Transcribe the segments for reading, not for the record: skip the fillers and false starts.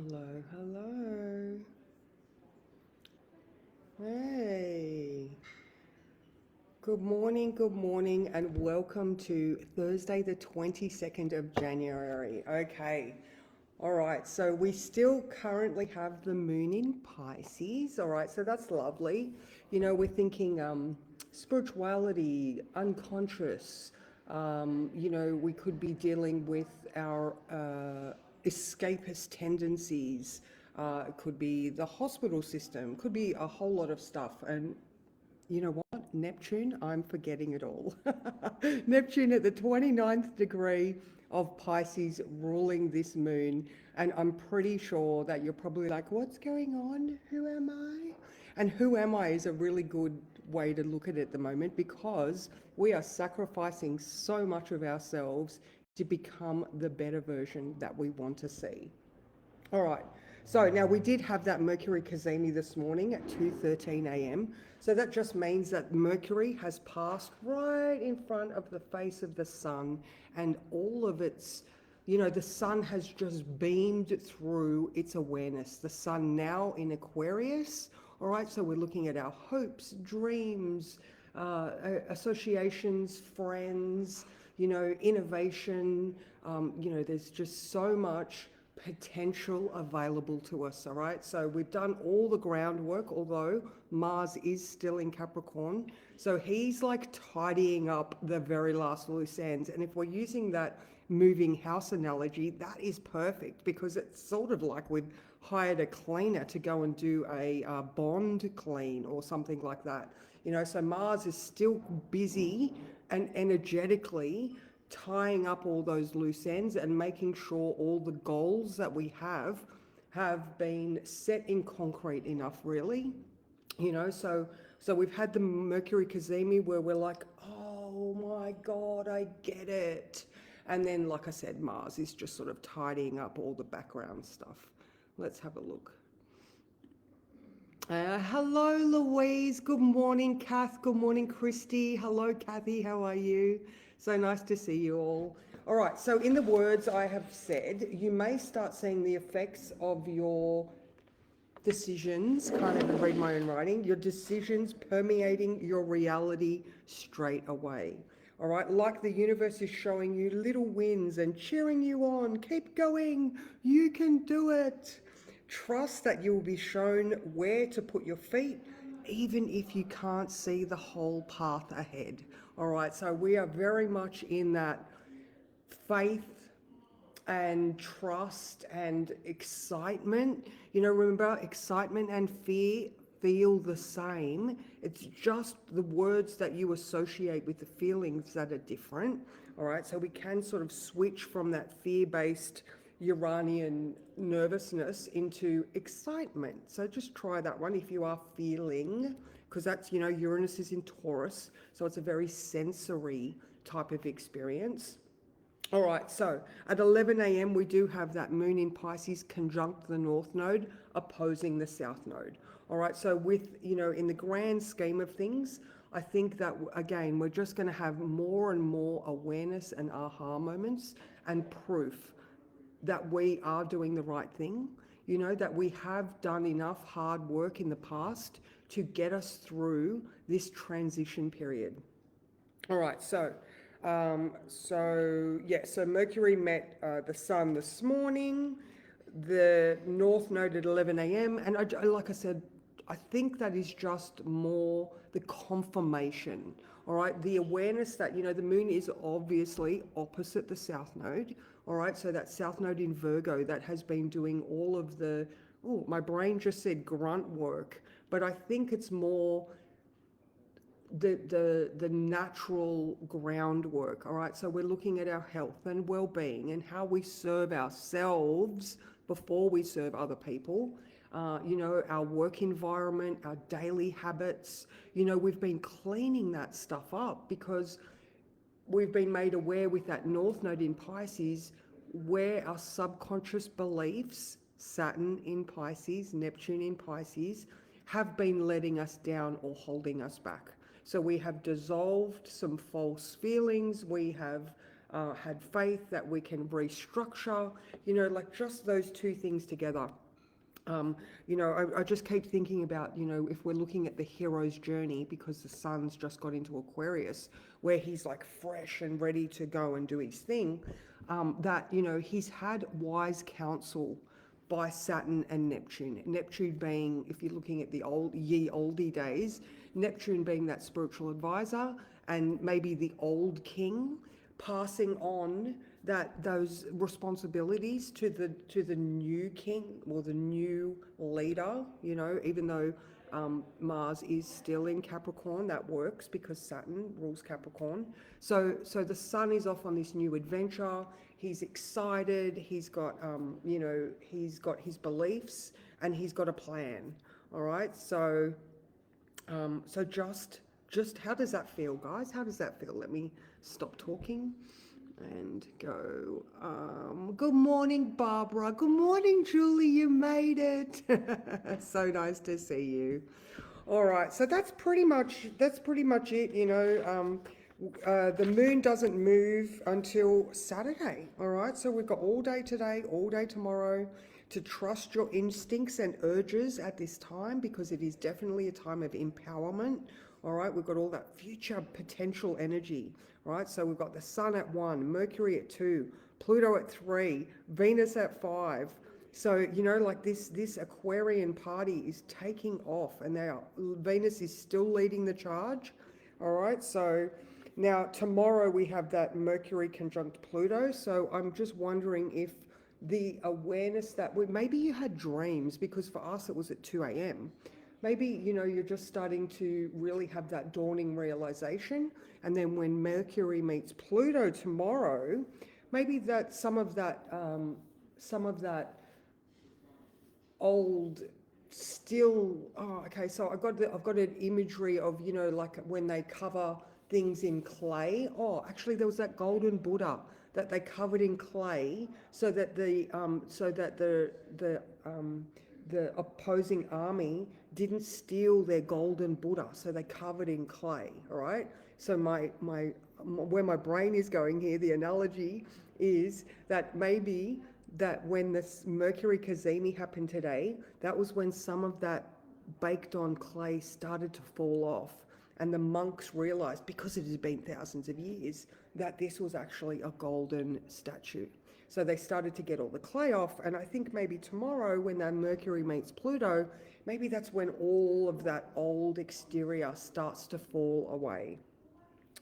Hello, hello. Hey. Good morning, and welcome to Thursday, the 22nd of January. Okay. All right. So we still currently have the moon in Pisces. All right. So that's lovely. We're thinking spirituality, unconscious. We could be dealing with our escapist tendencies. It could be the hospital system, could be a whole lot of stuff. And you know what? Neptune, I'm forgetting it all. Neptune at the 29th degree of Pisces ruling this moon. And I'm pretty sure that you're probably like, what's going on? Who am I? And who am I is a really good way to look at it at the moment, because we are sacrificing so much of ourselves to become the better version that we want to see. All right. So now we did have that Mercury cazimi this morning at 2:13 a.m. So that just means that Mercury has passed right in front of the face of the sun, and all of its, the sun has just beamed through its awareness. The sun now in Aquarius. All right. So we're looking at our hopes, dreams, associations, friends, innovation. There's just so much potential available to us. All right, so we've done all the groundwork, although Mars is still in Capricorn, so he's like tidying up the very last loose ends. And if we're using that moving house analogy, that is perfect, because it's sort of like we've hired a cleaner to go and do a bond clean or something like that. So Mars is still busy and energetically tying up all those loose ends and making sure all the goals that we have been set in concrete enough, really. So we've had the Mercury cazimi where we're like, oh my God, I get it. And then, like I said, Mars is just sort of tidying up all the background stuff. Let's have a look. Hello, Louise. Good morning, Kath. Good morning, Christy. Hello, Kathy. How are you? So nice to see you all. All right. So, in the words I have said, you may start seeing the effects of your decisions. Can't even read my own writing. Your decisions permeating your reality straight away. All right. Like the universe is showing you little wins and cheering you on. Keep going. You can do it. Trust that you will be shown where to put your feet, even if you can't see the whole path ahead. All right, so we are very much in that faith and trust and excitement. Remember, excitement and fear feel the same. It's just the words that you associate with the feelings that are different. All right, so we can sort of switch from that fear-based Uranian nervousness into excitement. So just try that one if you are feeling, because that's, Uranus is in Taurus, so it's a very sensory type of experience. All right, so at 11 a.m. we do have that moon in Pisces conjunct the North Node, opposing the South Node. All right, so with, in the grand scheme of things, I think that, again, we're just going to have more and more awareness and aha moments and proof that we are doing the right thing, that we have done enough hard work in the past to get us through this transition period. All right, so Mercury met the Sun this morning, the North Node at 11 a.m. And like I said, I think that is just more the confirmation. All right, the awareness that, the moon is obviously opposite the South Node. All right, so that South Node in Virgo that has been doing all of the, my brain just said grunt work, but I think it's more the natural groundwork. All right, so we're looking at our health and well-being and how we serve ourselves before we serve other people. Our work environment, our daily habits. We've been cleaning that stuff up because we've been made aware with that North Node in Pisces where our subconscious beliefs, Saturn in Pisces, Neptune in Pisces, have been letting us down or holding us back. So we have dissolved some false feelings. We have had faith that we can restructure, like just those two things together. I just keep thinking about, if we're looking at the hero's journey, because the sun's just got into Aquarius, where he's like fresh and ready to go and do his thing, that, he's had wise counsel by Saturn and Neptune. Neptune being, if you're looking at the oldie days, Neptune being that spiritual advisor and maybe the old king, passing on those responsibilities to the new king or the new leader, even though Mars is still in Capricorn. That works because Saturn rules Capricorn. So the sun is off on this new adventure. He's excited. He's got he's got his beliefs and he's got a plan. All right. So just how does that feel, guys? How does that feel? Let me stop talking and go. Good morning, Barbara. Good morning, Julie. You made it. So nice to see you. All right, so that's pretty much it. The moon doesn't move until Saturday. All right, so we've got all day today, all day tomorrow to trust your instincts and urges at this time, because it is definitely a time of empowerment. All right, we've got all that future potential energy, right? So we've got the sun at 1, Mercury at 2, Pluto at 3, Venus at 5. So, like this Aquarian party is taking off, and Venus is still leading the charge. All right, so now tomorrow we have that Mercury conjunct Pluto. So I'm just wondering if the awareness that maybe you had dreams, because for us it was at 2 a.m. Maybe, you're just starting to really have that dawning realization. And then when Mercury meets Pluto tomorrow, maybe that some of that old still, okay, so I've got an imagery of, like when they cover things in clay. Oh, actually there was that golden Buddha that they covered in clay so that the opposing army didn't steal their golden Buddha, so they covered in clay. All right, so where my brain is going here, the analogy is that maybe that when this Mercury Cazimi happened today, that was when some of that baked on clay started to fall off, and the monks realized, because it had been thousands of years, that this was actually a golden statue. So they started to get all the clay off, and I think maybe tomorrow when that Mercury meets Pluto, maybe that's when all of that old exterior starts to fall away.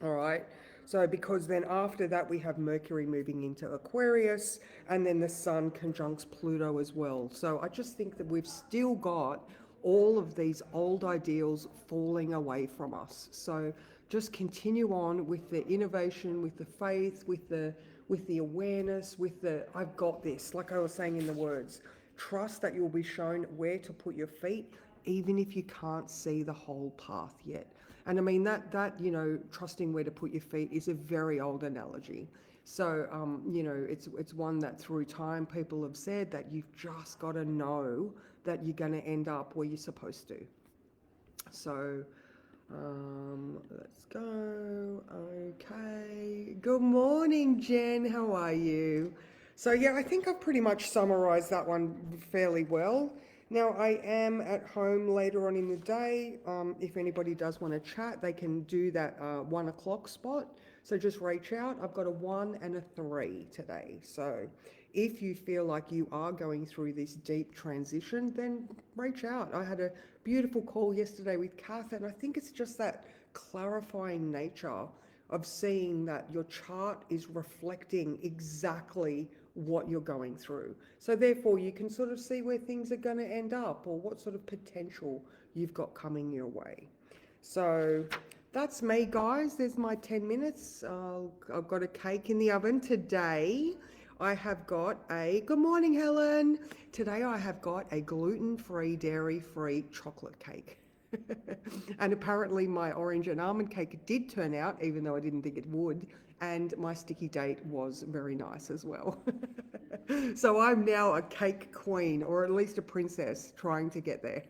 All right, so because then after that we have Mercury moving into Aquarius, and then the sun conjuncts Pluto as well. So I just think that we've still got all of these old ideals falling away from us. So just continue on with the innovation, with the faith, with the awareness, with the I've got this, like I was saying in the words. Trust that you'll be shown where to put your feet, even if you can't see the whole path yet. And I mean that trusting where to put your feet is a very old analogy. So it's one that through time people have said that you've just got to know that you're going to end up where you're supposed to. So let's go. Okay. Good morning, Jen. How are you? So yeah, I think I've pretty much summarized that one fairly well. Now I am at home later on in the day. If anybody does want to chat, they can do that 1 o'clock spot. So just reach out. I've got a 1 and a 3 today. So if you feel like you are going through this deep transition, then reach out. I had a beautiful call yesterday with Kath, and I think it's just that clarifying nature of seeing that your chart is reflecting exactly what you're going through. So therefore you can sort of see where things are going to end up, or what sort of potential you've got coming your way. So that's me, guys. There's my 10 minutes. I've got a cake in the oven today. I have got good morning, Helen. Today I have got a gluten-free, dairy-free chocolate cake. And apparently my orange and almond cake did turn out, even though I didn't think it would. And my sticky date was very nice as well. So I'm now a cake queen, or at least a princess, trying to get there.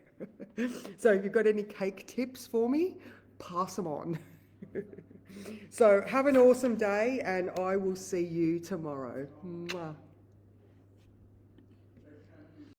So if you've got any cake tips for me, pass them on. So have an awesome day, and I will see you tomorrow. Mwah.